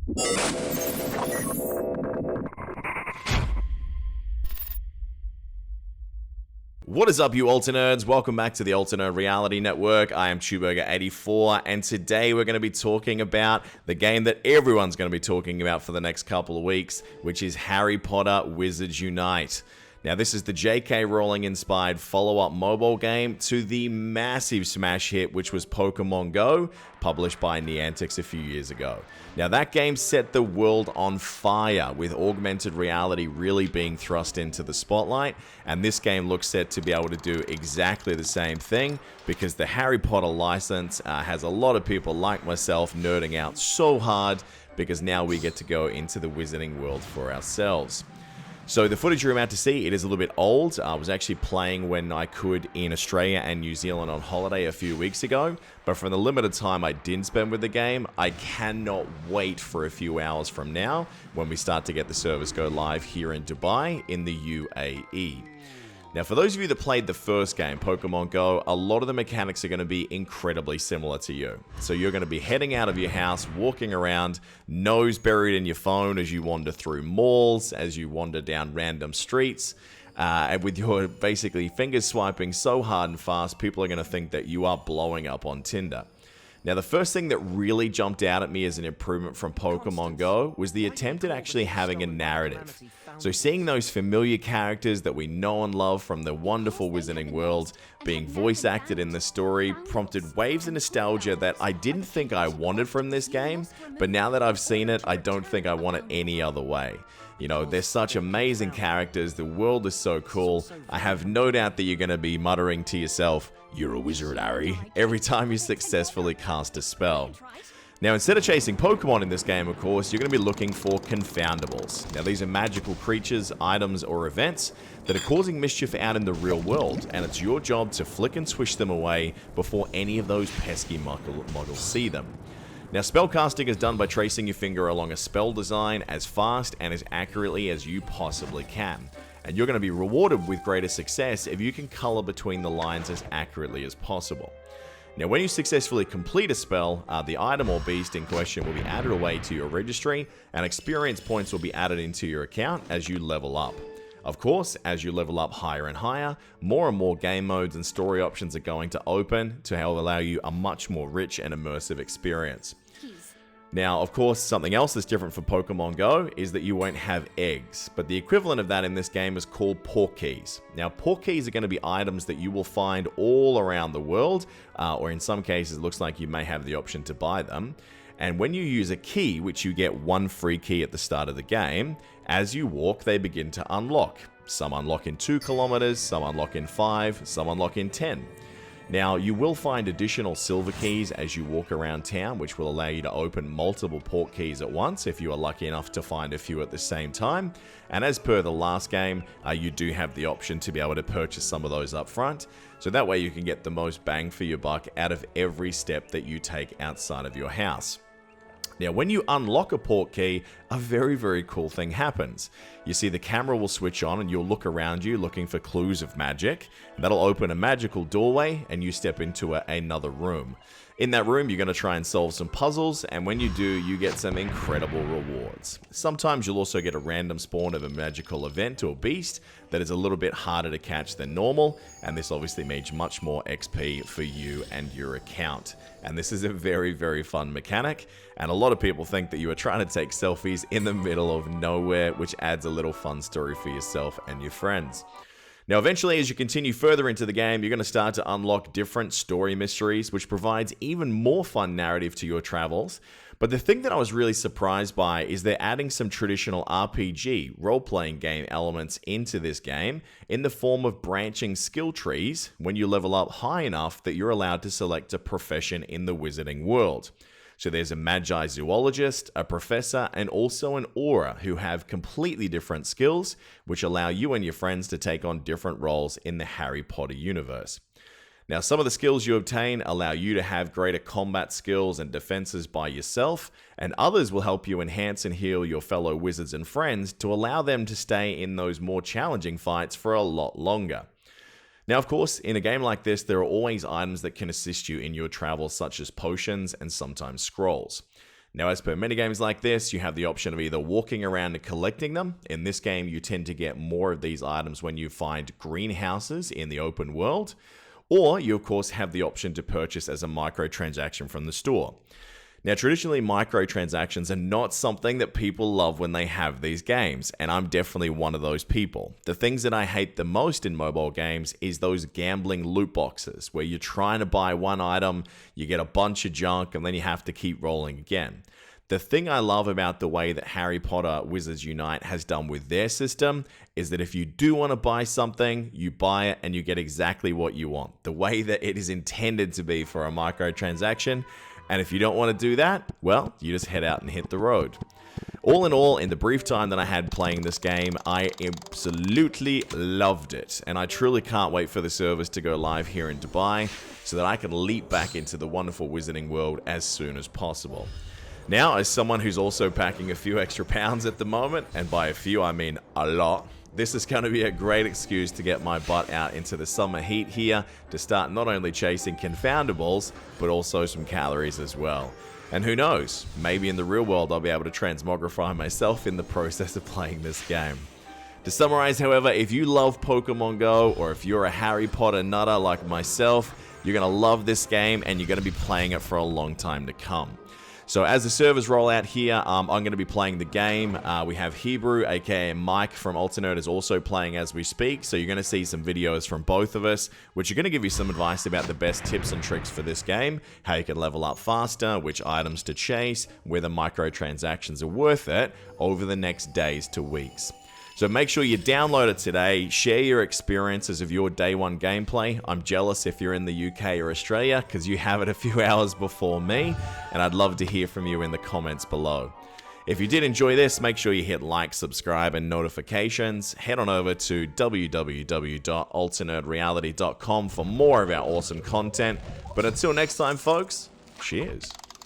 What is up, you Alter Nerds? Welcome back to the Alter Nerd Reality Network. I am Chewburger84, and today we're going to be talking about the game that everyone's going to be talking about for the next couple of weeks, which is Harry Potter Wizards Unite. Now, this is the J.K. Rowling-inspired follow-up mobile game to the massive smash hit, which was Pokemon Go, published by Niantic a few years ago. Now, that game set the world on fire, with augmented reality really being thrust into the spotlight, and this game looks set to be able to do exactly the same thing, because the Harry Potter license has a lot of people like myself nerding out so hard, because now we get to go into the wizarding world for ourselves. So the footage you're about to see, it is a little bit old. I was actually playing when I could in Australia and New Zealand on holiday a few weeks ago, but from the limited time I did spend with the game, I cannot wait for a few hours from now when we start to get the service go live here in Dubai in the UAE. Now, for those of you that played the first game, Pokemon Go, a lot of the mechanics are going to be incredibly similar to you. So you're going to be heading out of your house, walking around, nose buried in your phone as you wander through malls, as you wander down random streets, and with your basically fingers swiping so hard and fast, people are going to think that you are blowing up on Tinder. Now, the first thing that really jumped out at me as an improvement from Pokemon Go was the attempt at actually having a narrative. So seeing those familiar characters that we know and love from the wonderful wizarding world being voice acted in the story prompted waves of nostalgia that I didn't think I wanted from this game, but now that I've seen it, I don't think I want it any other way. You know, they're such amazing characters, the world is so cool. I have no doubt that you're going to be muttering to yourself, "You're a wizard, Harry," every time you successfully cast a spell. Now, instead of chasing Pokemon in this game, of course, you're going to be looking for confoundables. Now, these are magical creatures, items, or events that are causing mischief out in the real world, and it's your job to flick and swish them away before any of those pesky muggles see them. Now, spellcasting is done by tracing your finger along a spell design as fast and as accurately as you possibly can. And you're going to be rewarded with greater success if you can color between the lines as accurately as possible. Now, when you successfully complete a spell, the item or beast in question will be added away to your registry, and experience points will be added into your account as you level up. Of course, as you level up higher and higher, more and more game modes and story options are going to open to help allow you a much more rich and immersive experience. Now, of course, something else that's different from Pokemon Go is that you won't have eggs, but the equivalent of that in this game is called Portkeys. Now, Portkeys are going to be items that you will find all around the world, or in some cases, it looks like you may have the option to buy them. And when you use a key, which you get one free key at the start of the game, as you walk, they begin to unlock. Some unlock in 2 kilometers, some unlock in 5, some unlock in 10. Now, you will find additional silver keys as you walk around town, which will allow you to open multiple Portkeys at once if you are lucky enough to find a few at the same time. And as per the last game, you do have the option to be able to purchase some of those up front. So that way you can get the most bang for your buck out of every step that you take outside of your house. Now, when you unlock a Portkey, a very, very cool thing happens. You see the camera will switch on and you'll look around you looking for clues of magic. That'll open a magical doorway and you step into another room. In that room, you're going to try and solve some puzzles, and when you do, you get some incredible rewards. Sometimes you'll also get a random spawn of a magical event or beast that is a little bit harder to catch than normal, and this obviously means much more XP for you and your account. And this is a very, very fun mechanic, and a lot of people think that you are trying to take selfies in the middle of nowhere, which adds a little fun story for yourself and your friends. Now, eventually, as you continue further into the game, you're going to start to unlock different story mysteries, which provides even more fun narrative to your travels. But the thing that I was really surprised by is they're adding some traditional RPG, role-playing game elements into this game in the form of branching skill trees when you level up high enough that you're allowed to select a profession in the wizarding world. So there's a magi zoologist, a professor, and also an aura who have completely different skills, which allow you and your friends to take on different roles in the Harry Potter universe. Now, some of the skills you obtain allow you to have greater combat skills and defenses by yourself, and others will help you enhance and heal your fellow wizards and friends to allow them to stay in those more challenging fights for a lot longer. Now, of course, in a game like this, there are always items that can assist you in your travels, such as potions and sometimes scrolls. Now, as per minigames like this, you have the option of either walking around and collecting them. In this game, you tend to get more of these items when you find greenhouses in the open world, or you of course have the option to purchase as a microtransaction from the store. Now, traditionally, microtransactions are not something that people love when they have these games, and I'm definitely one of those people. The things that I hate the most in mobile games is those gambling loot boxes, where you're trying to buy one item, you get a bunch of junk, and then you have to keep rolling again. The thing I love about the way that Harry Potter Wizards Unite has done with their system is that if you do want to buy something, you buy it and you get exactly what you want, the way that it is intended to be for a microtransaction. And if you don't want to do that, well, you just head out and hit the road. All in all, in the brief time that I had playing this game, I absolutely loved it. And I truly can't wait for the service to go live here in Dubai so that I can leap back into the wonderful wizarding world as soon as possible. Now, as someone who's also packing a few extra pounds at the moment, and by a few I mean a lot, this is going to be a great excuse to get my butt out into the summer heat here to start not only chasing confoundables, but also some calories as well. And who knows, maybe in the real world I'll be able to transmogrify myself in the process of playing this game. To summarize, however, if you love Pokemon Go, or if you're a Harry Potter nutter like myself, you're going to love this game and you're going to be playing it for a long time to come. So as the servers roll out here, I'm going to be playing the game. We have Hebrew, aka Mike from Alternate, is also playing as we speak. So you're going to see some videos from both of us, which are going to give you some advice about the best tips and tricks for this game, how you can level up faster, which items to chase, whether microtransactions are worth it over the next days to weeks. So make sure you download it today, share your experiences of your day one gameplay. I'm jealous if you're in the UK or Australia because you have it a few hours before me, and I'd love to hear from you in the comments below. If you did enjoy this, make sure you hit like, subscribe, and notifications. Head on over to www.alternatereality.com for more of our awesome content. But until next time, folks, cheers.